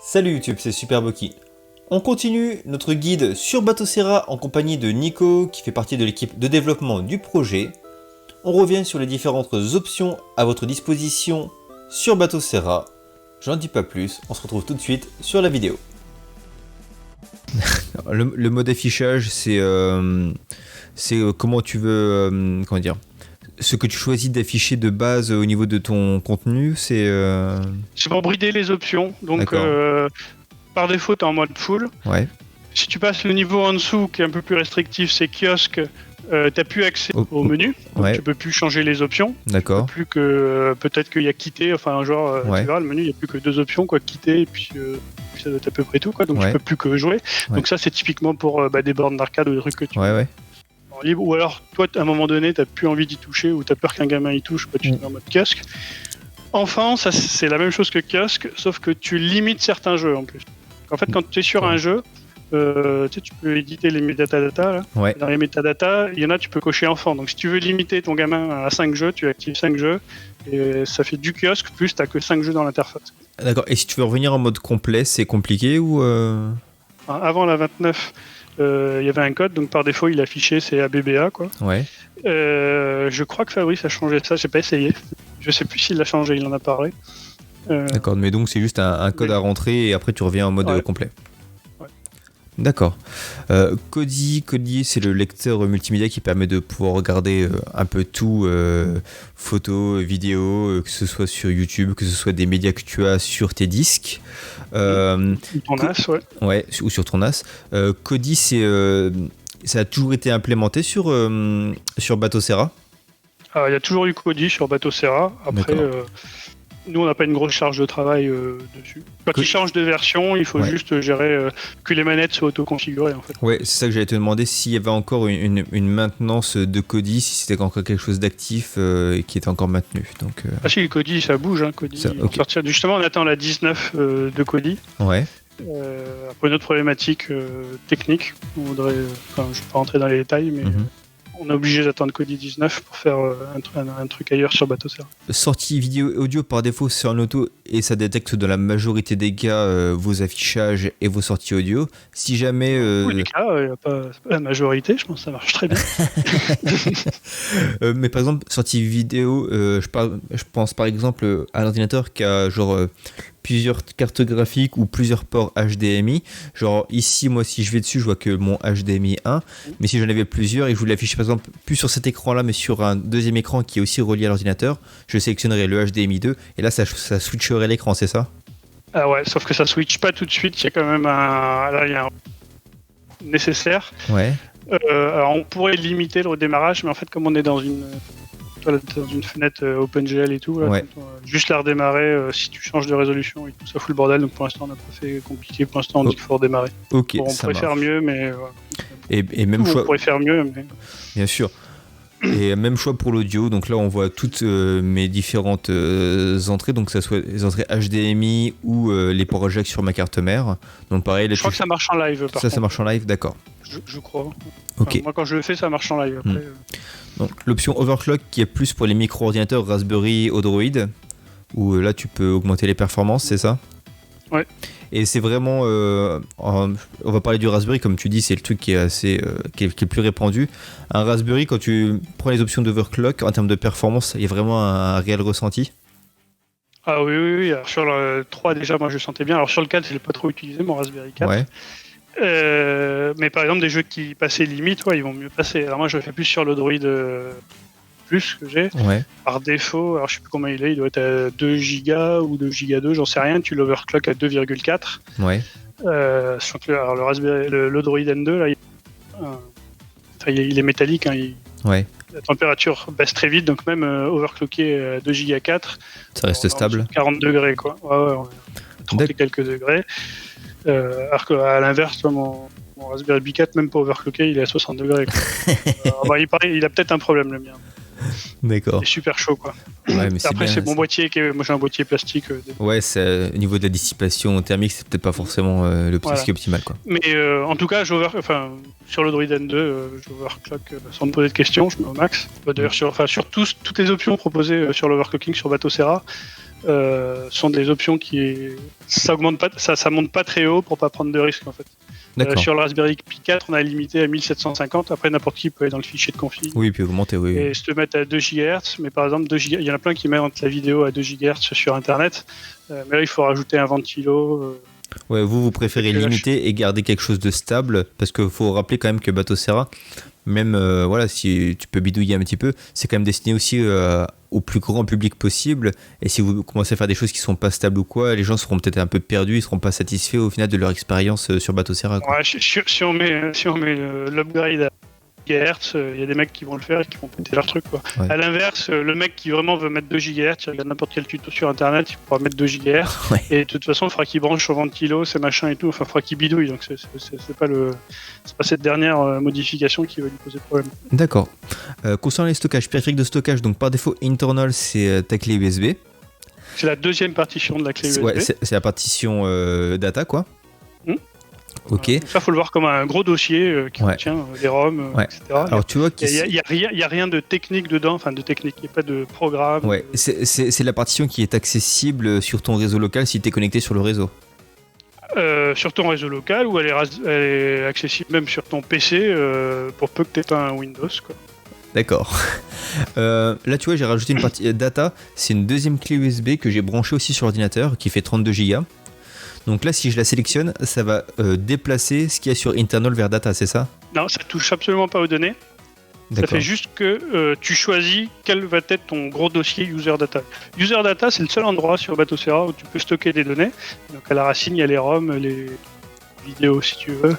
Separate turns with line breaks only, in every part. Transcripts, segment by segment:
Salut YouTube, c'est Superboki. On continue notre guide sur Batocera en compagnie de Nico qui fait partie de l'équipe de développement du projet. On revient sur les différentes options à votre disposition sur Batocera. J'en dis pas plus, on se retrouve tout de suite sur la vidéo. Le mode affichage, c'est comment tu veux, comment dire, ce que tu choisis d'afficher de base au niveau de ton contenu, c'est
pour brider les options. Donc, par défaut, tu es en mode full.
Ouais.
Si tu passes le niveau en dessous, qui est un peu plus restrictif, c'est kiosque, tu n'as plus accès au menu. Donc tu peux plus changer les options.
D'accord.
Plus que peut-être qu'il y a quitter, enfin, genre, tu verras, le menu, il n'y a plus que deux options, quoi, quitter, et puis ça doit être à peu près tout, quoi. Donc tu peux plus que jouer. Donc ça, c'est typiquement pour des bornes d'arcade ou des trucs que tu veux. Libre, ou alors toi à un moment donné t'as plus envie d'y toucher ou t'as peur qu'un gamin y touche, tu te mets en mode kiosque. Enfin, ça c'est la même chose que kiosque, sauf que tu limites certains jeux en plus. En fait, quand tu es sur un jeu, tu peux éditer les metadata là. Dans les metadata, il y en a, tu peux cocher enfant. Donc si tu veux limiter ton gamin à 5 jeux, tu actives 5 jeux et ça fait du kiosque plus t'as que 5 jeux dans l'interface.
D'accord, et si tu veux revenir en mode complet, c'est compliqué ou
Avant la 29, il y avait un code, donc par défaut il affichait c'est ABBA quoi.
Ouais.
Je crois que Fabrice a changé ça, j'ai pas essayé. Je sais plus s'il l'a changé, il en a parlé.
D'accord, mais donc c'est juste un code à rentrer et après tu reviens en mode complet.
Ouais.
D'accord. Kodi, c'est le lecteur multimédia qui permet de pouvoir regarder un peu tout, photos, vidéos, que ce soit sur YouTube, que ce soit des médias que tu as sur tes disques.
Ton NAS,
ouais, ou sur ton NAS. Kodi, ça a toujours été implémenté sur Batocera.
Il y a toujours eu Kodi sur Batocera. Après, nous, on n'a pas une grosse charge de travail dessus. Quand ils changent de version, il faut juste gérer que les manettes soient auto-configurées. En fait.
Ouais, c'est ça que j'allais te demander, s'il y avait encore une maintenance de Kodi, si c'était encore quelque chose d'actif qui était encore maintenu. Donc,
Ah si, le Kodi, ça bouge. Hein, Kodi, justement, on attend la 19 de Kodi.
Ouais.
Après une autre problématique technique, je ne vais pas rentrer dans les détails, mais... On est obligé d'attendre Kodi 19 pour faire un truc ailleurs sur Batocera.
Sortie vidéo et audio par défaut, c'est en auto et ça détecte dans la majorité des cas vos affichages et vos sorties audio. Si jamais.
Les cas, c'est pas la majorité, je pense que ça marche très bien.
Mais par exemple, sortie vidéo, je pense par exemple à un ordinateur qui a genre. Plusieurs cartes graphiques ou plusieurs ports HDMI. Genre ici, moi, si je vais dessus, je vois que mon HDMI 1. Mais si j'en avais plusieurs et que je voulais afficher par exemple plus sur cet écran-là, mais sur un deuxième écran qui est aussi relié à l'ordinateur, je sélectionnerais le HDMI 2 et là, ça switcherait l'écran, c'est ça ?
Ah ouais, sauf que ça switch pas tout de suite. Il y a quand même un nécessaire.
Ouais.
Alors on pourrait limiter le redémarrage, mais en fait, comme on est dans une fenêtre OpenGL et tout, là, juste la redémarrer si tu changes de résolution et tout, ça fout le bordel. Donc pour l'instant on n'a pas fait compliqué, pour l'instant on dit qu'il faut redémarrer.
Ok,
on pourrait faire mieux, mais
et même choix.
On pourrait faire mieux, mais...
Bien sûr. Et même choix pour l'audio, donc là on voit toutes mes différentes entrées, donc que ce soit les entrées HDMI ou les ports jack sur ma carte mère. Donc pareil,
je crois que ça marche en live.
Ça marche en live, d'accord.
Je crois.
Ok.
Moi quand je le fais, ça marche en live. Après,
Donc l'option overclock qui est plus pour les micro-ordinateurs Raspberry Odroid, où là tu peux augmenter les performances, c'est ça ?
Ouais.
Et c'est vraiment, on va parler du Raspberry, comme tu dis, c'est le truc qui est assez, qui est le plus répandu. Un Raspberry, quand tu prends les options d'overclock, en termes de performance, il y a vraiment un réel ressenti.
Ah oui. Alors, sur le 3 déjà, moi je le sentais bien. Alors sur le 4, je l'ai pas trop utilisé, mon Raspberry 4.
Ouais.
Mais par exemple, des jeux qui passaient limite, ils vont mieux passer. Alors moi, je le fais plus sur le Droid Plus que j'ai.
Ouais.
Par défaut, alors je sais plus comment il doit être à 2 Go ou 2 Go 2, j'en sais rien. Tu l'overclock à 2,4.
Ouais.
Alors le Raspberry, le Droid N2, là, il est métallique. Hein, la température baisse très vite, donc même overclocké à 2 Go 4,
ça reste stable.
40 degrés, quoi. Ouais, 30 et quelques degrés. Alors qu'à l'inverse, mon Raspberry Pi 4, même pas overclocké, il est à 60 degrés. Il a peut-être un problème, le mien.
D'accord.
C'est super chaud, quoi.
Ouais, mais
après, c'est mon boîtier, moi j'ai un boîtier plastique.
Ouais, au niveau de la dissipation thermique, c'est peut-être pas forcément ce qui est optimal, quoi.
Mais en tout cas, sur le Droid N2, j'overclock sans me poser de questions, je mets au max. D'ailleurs, sur toutes les options proposées sur l'overclocking sur Batocera, sont des options ça monte pas très haut pour pas prendre de risques, en fait. Sur le Raspberry Pi 4, on a limité à 1750. Après, n'importe qui peut aller dans le fichier de config.
Oui, puis augmenter, oui.
Et se mettre à 2 GHz. Mais par exemple, il y en a plein qui mettent la vidéo à 2 GHz sur Internet. Mais là, il faut rajouter un ventilo.
Ouais, vous préférez limiter et garder quelque chose de stable. Parce qu'il faut rappeler quand même que Batocera, même si tu peux bidouiller un petit peu, c'est quand même destiné aussi au plus grand public possible. Et si vous commencez à faire des choses qui sont pas stables ou quoi, les gens seront peut-être un peu perdus, ils seront pas satisfaits au final de leur expérience sur Batocera.
Ouais, si on met l'upgrade à GHz, il y a des mecs qui vont le faire et qui vont péter leur truc, quoi. Ouais. À l'inverse, le mec qui vraiment veut mettre 2 GHz, il regarde n'importe quel tuto sur internet, il pourra mettre 2 GHz. Ouais. Et de toute façon, il faudra qu'il branche au ventilo, ces machins et tout, il faudra qu'il bidouille. Donc c'est pas cette dernière modification qui va lui poser problème.
D'accord. Concernant les stockages, périphérique de stockage, donc par défaut internal, c'est ta clé USB.
C'est la deuxième partition de la clé USB.
Ouais, c'est la partition data, quoi. Ok.
Ça, faut le voir comme un gros dossier qui contient les ROM, etc.
Alors, tu vois
il y a rien de technique dedans, enfin de technique, il n'y a pas de programme.
Ouais, c'est la partition qui est accessible sur ton réseau local si tu es connecté sur le réseau.
Sur ton réseau local, ou elle est accessible même sur ton PC pour peu que tu aies pas un Windows, quoi.
D'accord. Là, tu vois, j'ai rajouté une partie data. C'est une deuxième clé USB que j'ai branchée aussi sur l'ordinateur qui fait 32 Go. Donc là, si je la sélectionne, ça va déplacer ce qu'il y a sur internal vers data, c'est ça ?
Non, ça touche absolument pas aux données. D'accord. Ça fait juste que tu choisis quel va être ton gros dossier user data. User data, c'est le seul endroit sur Batocera où tu peux stocker des données. Donc à la racine, il y a les ROM, les vidéos si tu veux,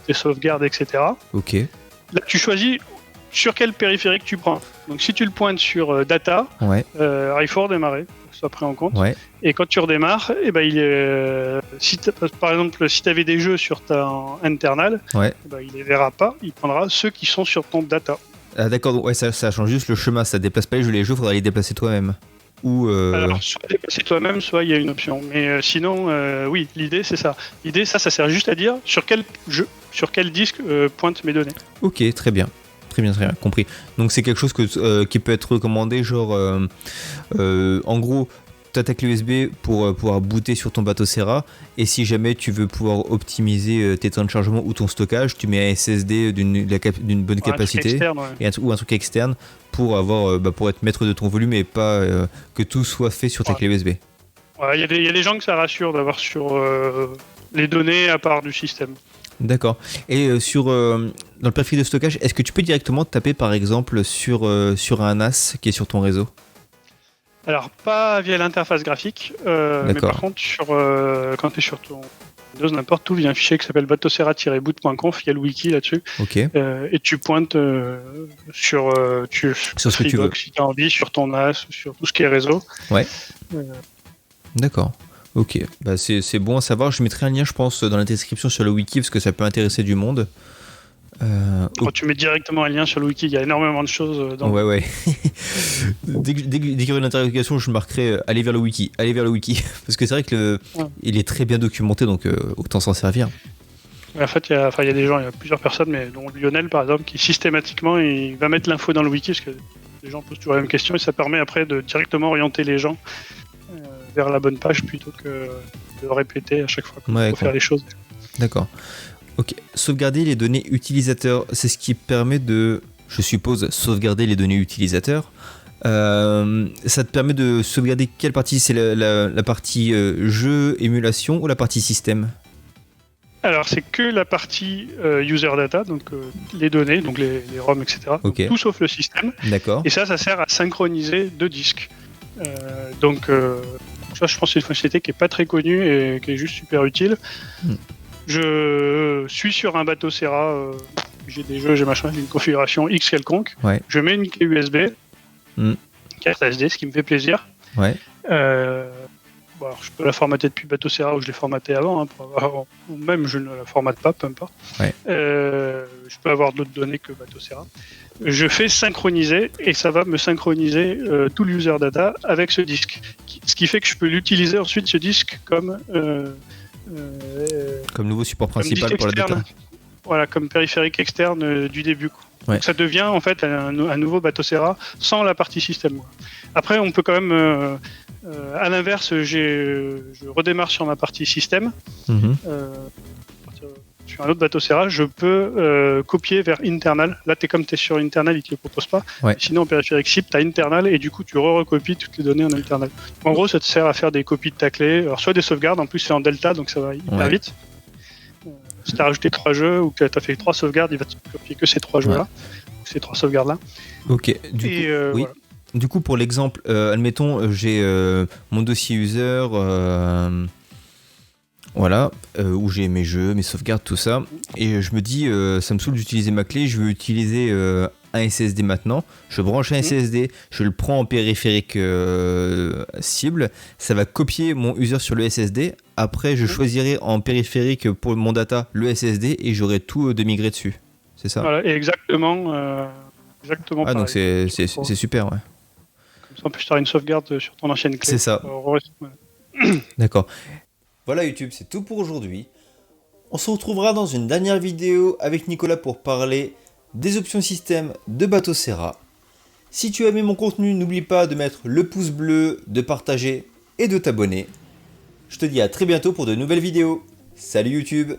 les sauvegardes, etc.
Ok.
Là, tu choisis sur quel périphérique tu prends. Donc si tu le pointes sur data, il faut redémarrer. Ça pris en compte. Ouais. Et quand tu redémarres, par exemple, si tu avais des jeux sur ta internal, il les verra pas, il prendra ceux qui sont sur ton data.
Ah d'accord, ouais, ça change juste le chemin, ça déplace pas les jeux, il faudra les déplacer toi-même.
Alors, soit déplacer toi-même, soit il y a une option. Mais sinon, oui, l'idée c'est ça. L'idée, ça sert juste à dire sur quel disque pointent mes données.
Ok, très bien. Très bien, compris. Donc c'est quelque chose qui peut être recommandé, genre en gros, tu as ta clé USB pour pouvoir booter sur ton Batocera, et si jamais tu veux pouvoir optimiser tes temps de chargement ou ton stockage, tu mets un SSD d'une bonne capacité ou un truc externe pour pour être maître de ton volume et pas que tout soit fait sur ta clé USB.
Il y a des gens que ça rassure d'avoir sur les données à part du système.
D'accord. Et dans le périphérique de stockage, est-ce que tu peux directement taper par exemple sur un NAS qui est sur ton réseau ?
Alors, pas via l'interface graphique, mais par contre, quand tu es sur ton Windows, n'importe où, il y a un fichier qui s'appelle batocera-boot.conf, il y a le wiki là-dessus.
Ok.
Et tu pointes sur
ce que tu veux.
Si tu as envie, sur ton NAS, sur tout ce qui est réseau.
Ouais. D'accord. Ok, c'est bon à savoir. Je mettrai un lien, je pense, dans la description sur le wiki parce que ça peut intéresser du monde.
Tu mets directement un lien sur le wiki, il y a énormément de choses dans
Ouais. dès qu'il y aura une interrogation, je marquerai allez vers le wiki. Parce que c'est vrai que il est très bien documenté, donc autant s'en servir.
En fait, il y a des gens, il y a plusieurs personnes, mais dont Lionel par exemple, qui systématiquement il va mettre l'info dans le wiki parce que les gens posent toujours la même question et ça permet après de directement orienter les gens vers la bonne page plutôt que de répéter à chaque fois qu'il faut faire les choses.
D'accord. Ok. Sauvegarder les données utilisateurs, c'est ce qui permet de, je suppose, sauvegarder les données utilisateurs. Ça te permet de sauvegarder quelle partie ? C'est la partie jeu, émulation ou la partie système ?
Alors, c'est que la partie user data, donc les données, donc les ROM, etc.
Okay.
Donc, tout sauf le système.
D'accord.
Et ça sert à synchroniser deux disques. Ça, je pense que c'est une fonctionnalité qui n'est pas très connue et qui est juste super utile. Je suis sur un Batocera, j'ai des jeux, j'ai une configuration X quelconque.
Ouais.
Je mets une clé USB, carte SD, ce qui me fait plaisir.
Ouais.
Alors, je peux la formater depuis Batocera où je l'ai formaté avant, ou même je ne la formate pas, peu importe.
Ouais.
je peux avoir d'autres données que Batocera. Je fais synchroniser et ça va me synchroniser tout l'user data avec ce disque. Ce qui fait que je peux l'utiliser ensuite, ce disque, comme
nouveau support principal pour la data.
Voilà, comme périphérique externe du début. Ouais. Donc ça devient en fait un nouveau Batocera sans la partie système. Après, on peut quand même, à l'inverse, je redémarre sur ma partie système. Sur un autre Batocera, je peux copier vers internal. Là, comme tu es sur internal, il ne te le propose pas.
Ouais.
Sinon, en périphérique SIP, tu as internal et du coup, tu recopies toutes les données en internal. En gros, ça te sert à faire des copies de ta clé. Alors, soit des sauvegardes, en plus, c'est en delta, donc ça va hyper vite. Si tu as rajouté 3 jeux ou que tu as fait 3 sauvegardes, il va te copier que ces 3 jeux-là, ces 3 sauvegardes-là.
Ok, du coup, pour l'exemple, admettons, j'ai mon dossier user, où j'ai mes jeux, mes sauvegardes, tout ça, et je me dis, ça me saoule d'utiliser ma clé, je veux utiliser un SSD maintenant, je branche un SSD, je le prends en périphérique cible, ça va copier mon user sur le SSD, après je choisirai en périphérique pour mon data le SSD et j'aurai tout de migrer dessus, c'est ça?
Voilà, exactement pareil.
Donc c'est super, ouais.
Comme ça, en plus, tu auras une sauvegarde sur ton ancienne clé.
C'est ça. D'accord. Voilà YouTube, c'est tout pour aujourd'hui. On se retrouvera dans une dernière vidéo avec Nicolas pour parler des options système de Batocera. Si tu as aimé mon contenu, n'oublie pas de mettre le pouce bleu, de partager et de t'abonner. Je te dis à très bientôt pour de nouvelles vidéos. Salut YouTube!